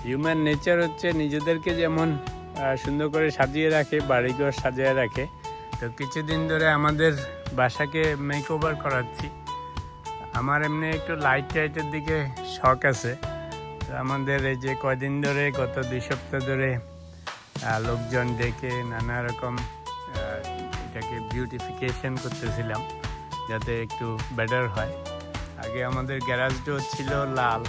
Human nature হচ্ছে নিজেদেরকে যেমন সুন্দর করে সাজিয়ে রাখে, বাড়িঘর সাজিয়ে রাখে, তো কিছুদিন ধরে আমাদের বাসাকে মেক ওভার করাচ্ছি। আমার এমনি একটু লাইট টাইটের দিকে শখ আছে। তো আমাদের এই যে কয়দিন ধরে, গত 2 সপ্তাহ ধরে লোকজন ডেকে নানা রকম এটাকে বিউটিফিকেশন করতেছিলাম যাতে একটু বেটার হয়। আগে আমাদের গ্যারাজ ডোর ছিল লাল,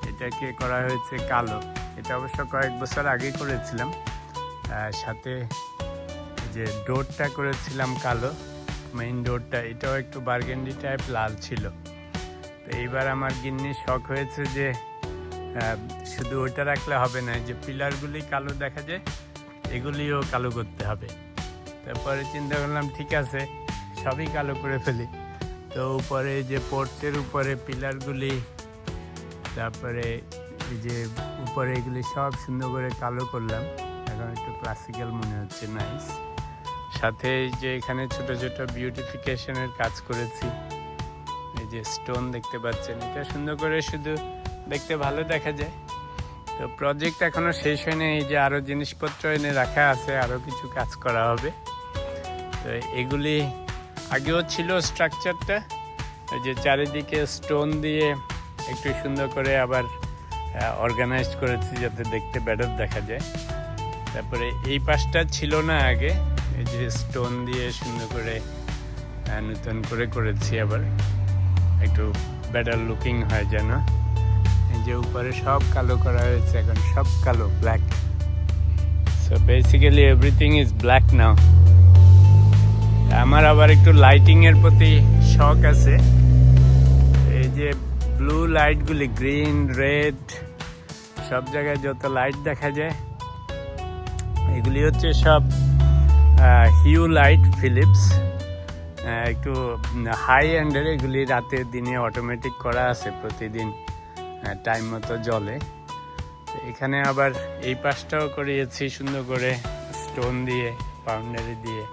এটাকে করা হয়েছে কালো। এটা অবশ্য কয়েক বছর আগে করেছিলাম। সাথে যে ডোরটা করেছিলাম কালো, মেইন ডোরটা, এটাও একটু বার্গেন্ডি টাইপ লাল ছিল। তো এইবার আমার গিন্নির শখ হয়েছে যে শুধু ওইটা রাখলে হবে না, যে পিলারগুলি কালো দেখা যায় এগুলিও কালো করতে হবে। তারপরে চিন্তা করলাম ঠিক আছে, সবই কালো করে ফেলি। তো উপরে যে পোর্টের উপরে পিলারগুলি, তারপরে এই যে উপরে এগুলি সব সুন্দর করে কালো করলাম। এখন একটু ক্লাসিক্যাল মনে হচ্ছে, নাইস। সাথে এই যে এখানে ছোট ছোট বিউটিফিকেশনের কাজ করেছি। এই যে স্টোন দেখতে পাচ্ছেন, এটা সুন্দর করে শুধু দেখতে ভালো দেখা যায়। তো প্রজেক্ট এখনো শেষ হয়নি, এই যে আরো জিনিসপত্র এনে রাখা আছে, আরো কিছু কাজ করা হবে। তো এগুলি আগেও ছিল স্ট্রাকচারটা, এই যে চারিদিকে স্টোন দিয়ে একটু সুন্দর করে আবার অর্গানাইজ করেছি যাতে দেখতে বেটার দেখা যায়। তারপরে এই পাশটা ছিল না আগে, এই যে স্টোন দিয়ে সুন্দর করে নতুন করে করেছি, আবার একটু বেটার লুকিং হয় যেন। এই যে উপরে সব কালো করা হয়েছে, এখন সব কালো, black. So basically everything is black now. আমার আবার একটু লাইটিং এর প্রতি শখ আছে। এই যে ব্লু লাইটগুলি, গ্রিন, রেড, সব জায়গায় যত লাইট দেখা যায় এগুলি হচ্ছে সব হিউ লাইট, ফিলিপস, একটু হাই এন্ডের। এগুলি রাতে দিনে অটোমেটিক করা আছে, প্রতিদিন টাইম মতো জ্বলে। তো এখানে আবার এই পাশটাও করিয়েছি সুন্দর করে স্টোন দিয়ে, বাউন্ডারি দিয়ে।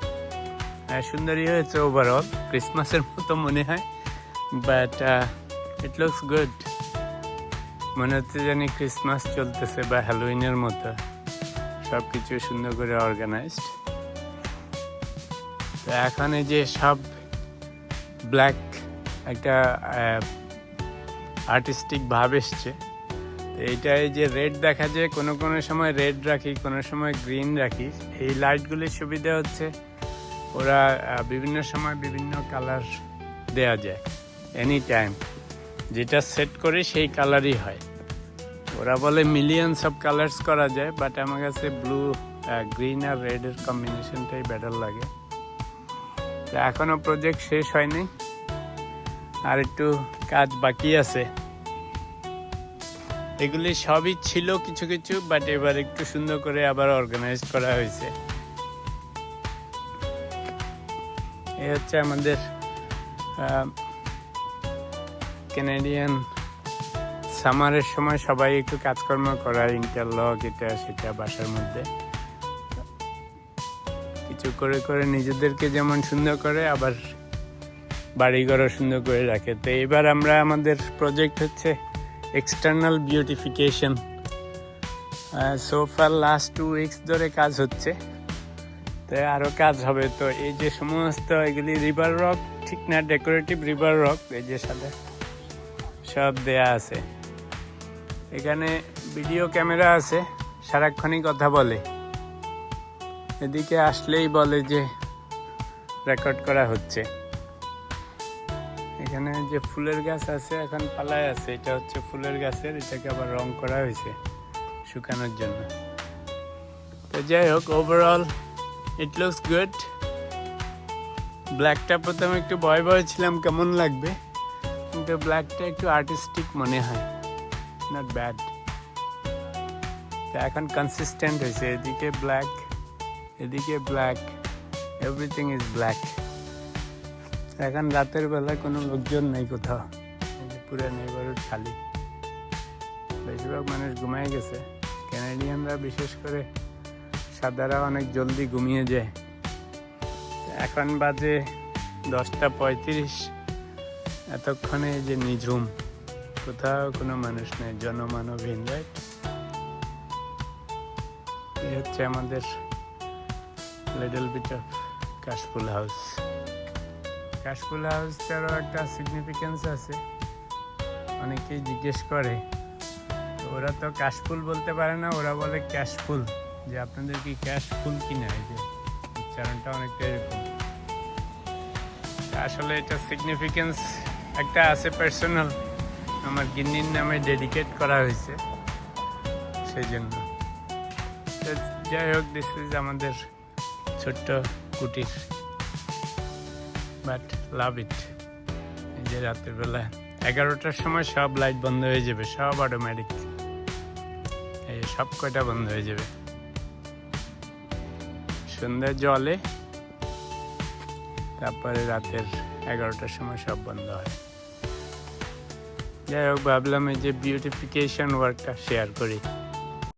সুন্দরই হয়েছে ওভারঅল, ক্রিসমাসের মতো মনে হয়, বাট ইট লুকস গুড। মনে হচ্ছে জানি ক্রিসমাস চলতেছে বা হ্যালোউইনের মতো, সব কিছু সুন্দর করে অর্গানাইজড। তো এখন এই যে সব ব্ল্যাক, একটা আর্টিস্টিক ভাব এসছে। এইটা এই যে রেড দেখা যায়, কোনো কোনো সময় রেড রাখি, কোনো সময় গ্রিন রাখি। এই লাইটগুলির সুবিধা হচ্ছে ওরা বিভিন্ন সময় বিভিন্ন কালার দেয়া যায়, এনি টাইম যেটা সেট করে সেই কালারই হয়। ওরা বলে মিলিয়নস অফ কালার্স করা যায়, বাট আমার কাছে ব্লু, গ্রিন আর রেডের কম্বিনেশনটাই বেটার লাগে। তো এখনও প্রজেক্ট শেষ হয়নি, আর একটু কাজ বাকি আছে। এগুলি সবই ছিল কিছু কিছু, বাট এবার একটু সুন্দর করে আবার অর্গানাইজ করা হয়েছে। এই হচ্ছে আমাদের কানাডিয়ান সামারের সময় সবাই একটু কাজকর্ম করায়, ইন্টারলক, এটা সেটা বাসার মধ্যে কিছু করে করে নিজেদেরকে যেমন সুন্দর করে, আবার বাড়িঘরও সুন্দর করে রাখে। তো এবার আমরা, আমাদের প্রজেক্ট হচ্ছে এক্সটার্নাল বিউটিফিকেশন। সোফার লাস্ট 2 উইকস ধরে কাজ হচ্ছে, তো আরও কাজ হবে। তো এই যে সমস্ত এগুলি রিভার রক, ঠিক না, ডেকোরেটিভ রিভার রক, এই যে সাথে সব দেয়া আছে। এখানে ভিডিও ক্যামেরা আছে, সারাক্ষণই কথা বলে, এদিকে আসলেই বলে যে রেকর্ড করা হচ্ছে। এখানে যে ফুলের গাছ আছে, এখন পালায় আছে, এটা হচ্ছে ফুলের গাছের, এটাকে আবার রং করা হয়েছে শুকানোর জন্য। তো যাই হোক, ওভারঅল ইট লুকস গুড। ব্ল্যাকটা প্রথমে একটু ভয় ভয় ছিলাম কেমন লাগবে, কিন্তু ব্ল্যাকটা একটু আর্টিস্টিক মনে হয়, নট ব্যাড। তো এখন কনসিস্টেন্ট হয়েছে, এদিকে ব্ল্যাক, এদিকে ব্ল্যাক, এভরিথিং ইজ ব্ল্যাক। এখন রাতের বেলা কোনো লোকজন নেই কোথাও, পুরো নেইবারহুড খালি, বেশিরভাগ মানুষ ঘুমিয়ে গেছে। ক্যানাডিয়ানরা বিশেষ করে সাদারা অনেক জলদি ঘুমিয়ে যায়। এখন বাজে 10:35, এতক্ষণে যে নিঝুম, কোথাও কোনো মানুষ নেই, জনমানবহীন, রাইট? এই হচ্ছে আমাদের লিটল বিট অফ কাশফুল হাউস। কাশফুল হাউসটারও একটা সিগনিফিকেন্স আছে। অনেকেই জিজ্ঞেস করে, তো ওরা তো কাশফুল বলতে পারে না, ওরা বলে ক্যাশফুল, যে আপনাদের কি ক্যাশফুল কিনা, এই যে উচ্চারণটা অনেকটা এরকম। আসলে এটা সিগনিফিকেন্স একটা আছে পার্সোনাল, আমার গিন্নির নামে ডেডিকেট করা হয়েছে, সেই জন্য। যাই হোক, দিস ইজ আমাদের ছোট্ট কুটির, বাট লাভ ইট। এই যে রাতের বেলা 11টার সময় সব লাইট বন্ধ হয়ে যাবে, সব অটোমেটিক, এই সব কয়টা বন্ধ হয়ে যাবে। সন্ধ্যায় জলে, তারপরে রাতের 11টার সময় সব বন্ধ হয়। যাই হোক, ভাবলাম এই যে বিউটিফিকেশন ওয়ার্কটা শেয়ার করি।